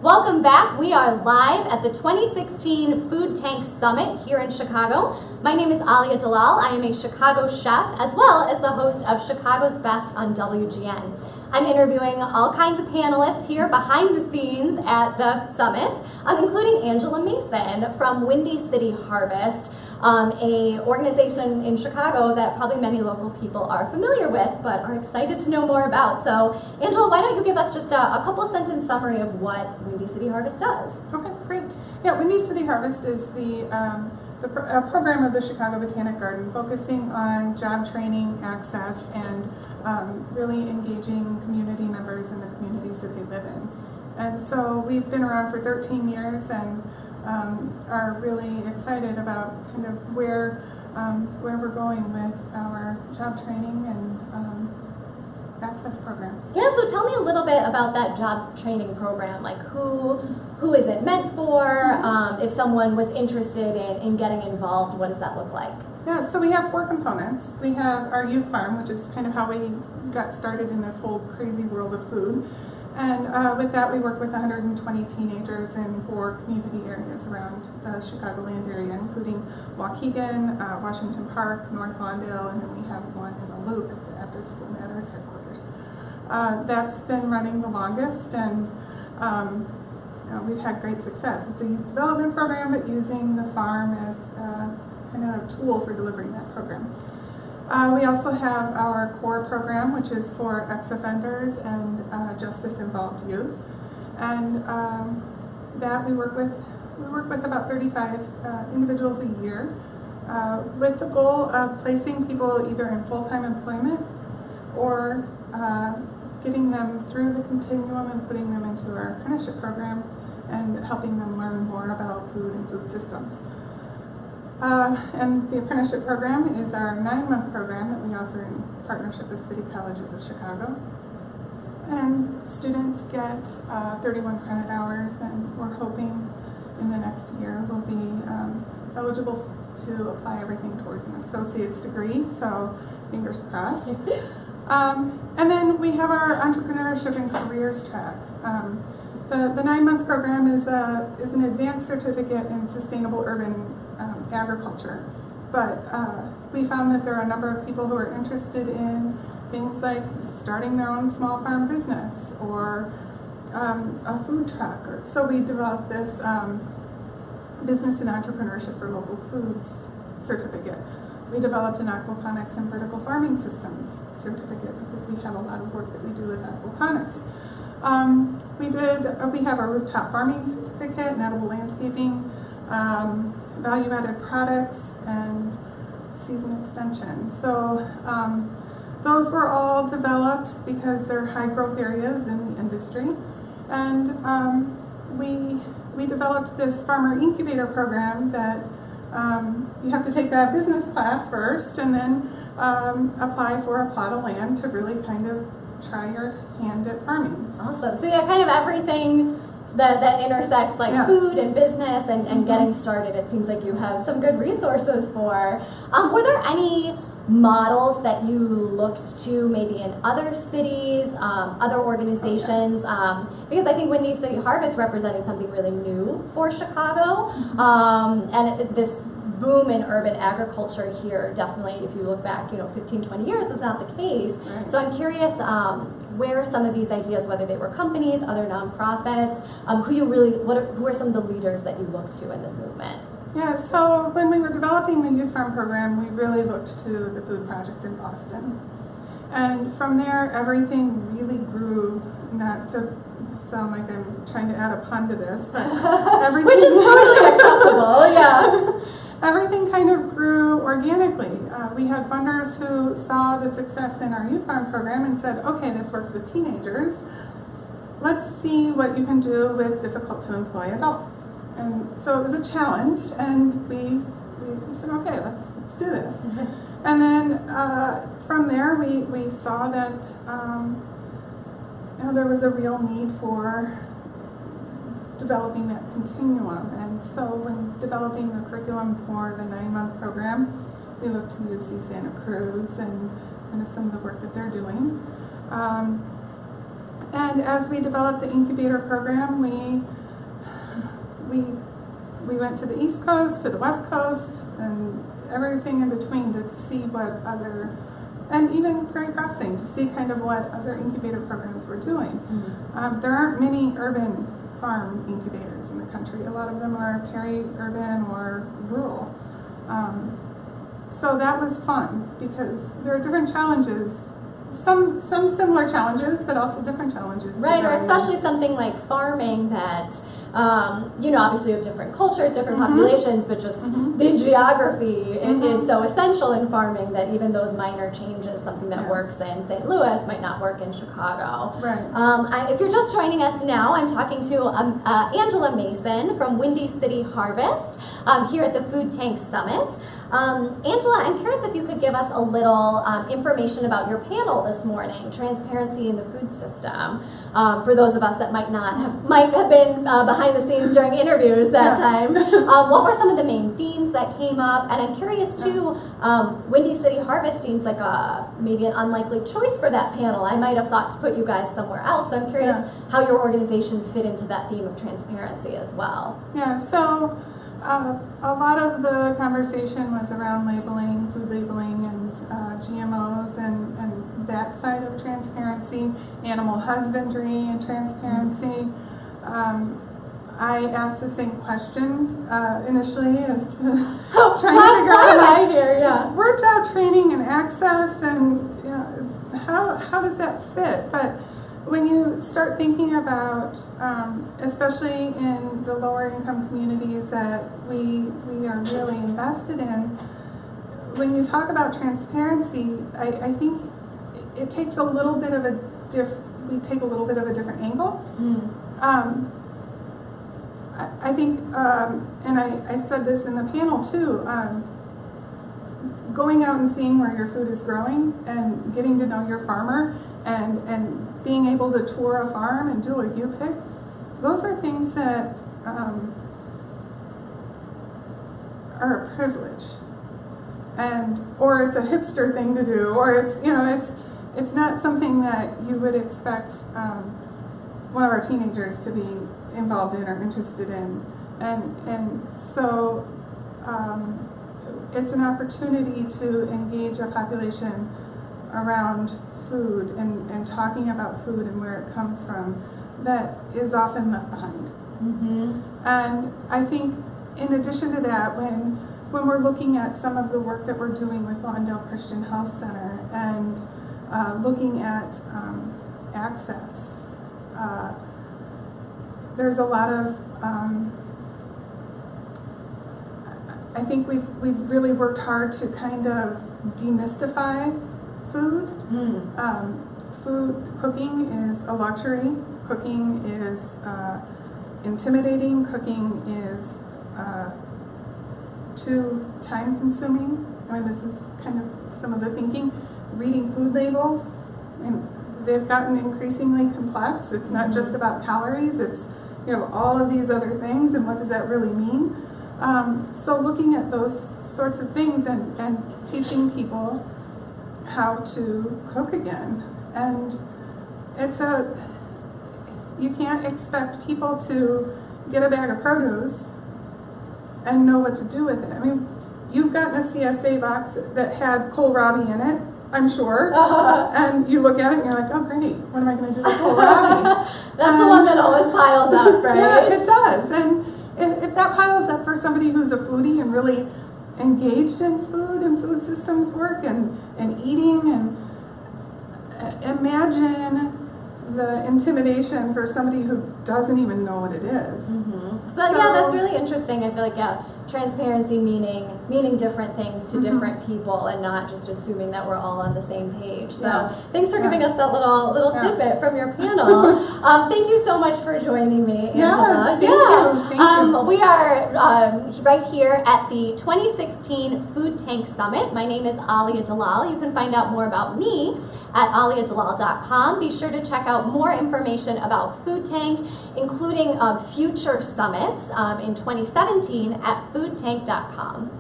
Welcome back. We are live at the 2016 Food Tank Summit here in Chicago. My name is Alia Dalal. I am a Chicago chef as well as the host of Chicago's Best on WGN. I'm interviewing all kinds of panelists here behind the scenes at the summit, including Angela Mason from Windy City Harvest, a organization in Chicago that probably many local people are familiar with but are excited to know more about. So, Angela, why don't you give us just a couple sentence summary of what Windy City Harvest does? Okay, great. Yeah, Windy City Harvest is the program of the Chicago Botanic Garden focusing on job training, access, and really engaging community members in the communities that they live in. And so we've been around for 13 years and are really excited about kind of where we're going with our job training and access programs. Yeah, so tell me a little bit about that job training program. Like who is it meant for? If someone was interested in getting involved, what does that look like? Yeah, so we have 4 components. We have our youth farm, which is kind of how we got started in this whole crazy world of food. And with that, we work with 120 teenagers in 4 community areas around the Chicagoland area, including Waukegan, Washington Park, North Lawndale, and then we have one in the Loop at the After School Matters headquarters. That's been running the longest, and we've had great success. It's a youth development program, but using the farm as kind of a tool for delivering that program. We also have our core program, which is for ex-offenders and justice-involved youth, and that we work with about 35 individuals a year, with the goal of placing people either in full-time employment or getting them through the continuum and putting them into our apprenticeship program and helping them learn more about food and food systems. And the apprenticeship program is our 9-month program that we offer in partnership with City Colleges of Chicago. And students get 31 credit hours, and we're hoping in the next year we'll be eligible to apply everything towards an associate's degree, so fingers crossed. And then we have our entrepreneurship and careers track. The 9-month program is an advanced certificate in sustainable urban agriculture, but we found that there are a number of people who are interested in things like starting their own small farm business or a food truck. So we developed this business and entrepreneurship for local foods certificate. We developed an aquaponics and vertical farming systems certificate because we have a lot of work that we do with aquaponics. We have a rooftop farming certificate, and edible landscaping, value-added products, and season extension. So those were all developed because they're high-growth areas in the industry. And we developed this farmer incubator program that you have to take that business class first and then apply for a plot of land to really kind of try your hand at farming. Awesome. So yeah, kind of everything that intersects like food and business and getting started. It seems like you have some good resources for. Were there any models that you looked to maybe in other cities, other organizations? Because I think Windy City Harvest represented something really new for Chicago, and this boom in urban agriculture here, definitely, if you look back, 15, 20 years, is not the case. Right. So I'm curious where some of these ideas, whether they were companies, other nonprofits, who are some of the leaders that you looked to in this movement? Yeah, so when we were developing the youth farm program, we really looked to the Food Project in Boston. And from there, everything really grew, not to sound like I'm trying to add a pun to this, but everything... Which is totally acceptable, yeah. Everything kind of grew organically. We had funders who saw the success in our youth farm program and said, okay, this works with teenagers. Let's see what you can do with difficult to employ adults. And so it was a challenge, and we said, okay, let's do this. And then from there, we saw that there was a real need for developing that continuum. And so when developing the curriculum for the 9-month program, we looked to UC Santa Cruz and kind of some of the work that they're doing. And as we developed the incubator program, we went to the East Coast, to the West Coast, and everything in between to see what other, and even Prairie Crossing, to see kind of what other incubator programs were doing. There aren't many urban farm incubators in the country. A lot of them are peri-urban or rural. So that was fun because there are different challenges. Some similar challenges, but also different challenges. Right, or especially something like farming that, obviously you have different cultures, different populations, but just the geography is so essential in farming that even those minor changes, something that works in St. Louis might not work in Chicago. Right. If you're just joining us now, I'm talking to Angela Mason from Windy City Harvest here at the Food Tank Summit. Angela, I'm curious if you could give us a little information about your panel this morning, Transparency in the Food System. For those of us that might have been behind the scenes during interviews that time, what were some of the main themes that came up? And I'm curious too, Windy City Harvest seems like maybe an unlikely choice for that panel. I might have thought to put you guys somewhere else, so I'm curious how your organization fit into that theme of transparency as well. Yeah, so a lot of the conversation was around labeling, food labeling, and GMOs and that side of transparency, animal husbandry and transparency. I asked the same question initially as to trying to figure out word job training and access and how does that fit? But when you start thinking about, especially in the lower income communities that we are really invested in, when you talk about transparency, I think it takes a little bit of we take a little bit of a different angle. I think, and I said this in the panel too, going out and seeing where your food is growing and getting to know your farmer and being able to tour a farm and do a U-pick, those are things that are a privilege, or it's a hipster thing to do, or it's not something that you would expect one of our teenagers to be involved in or interested in, and so it's an opportunity to engage our population around food and talking about food and where it comes from that is often left behind. And I think in addition to that, when we're looking at some of the work that we're doing with Lawndale Christian Health Center and looking at access, there's a lot of I think we've really worked hard to kind of demystify food. Cooking is a luxury. Cooking is intimidating. Cooking is too time consuming. I mean, this is kind of some of the thinking. Reading food labels, and they've gotten increasingly complex. It's not just about calories. It's all of these other things, and what does that really mean? So looking at those sorts of things and teaching people how to cook again. And you can't expect people to get a bag of produce and know what to do with it. I mean, you've gotten a CSA box that had kohlrabi in it, I'm sure, and you look at it and you're like, oh great, what am I going to do with kohlrabi? That's the one that always piles up, right? Yeah, it does. And if that piles up for somebody who's a foodie and really engaged in food and food systems work and eating, and imagine the intimidation for somebody who doesn't even know what it is. So yeah, that's really interesting. I feel like transparency meaning different things to different people, and not just assuming that we're all on the same page. So thanks for giving us that little tidbit from your panel. Thank you so much for joining me, Angela. Thank you. We are right here at the 2016 Food Tank Summit. My name is Alia Dalal. You can find out more about me at aliadalal.com. Be sure to check out more information about Food Tank, including future summits in 2017 at foodtank.com.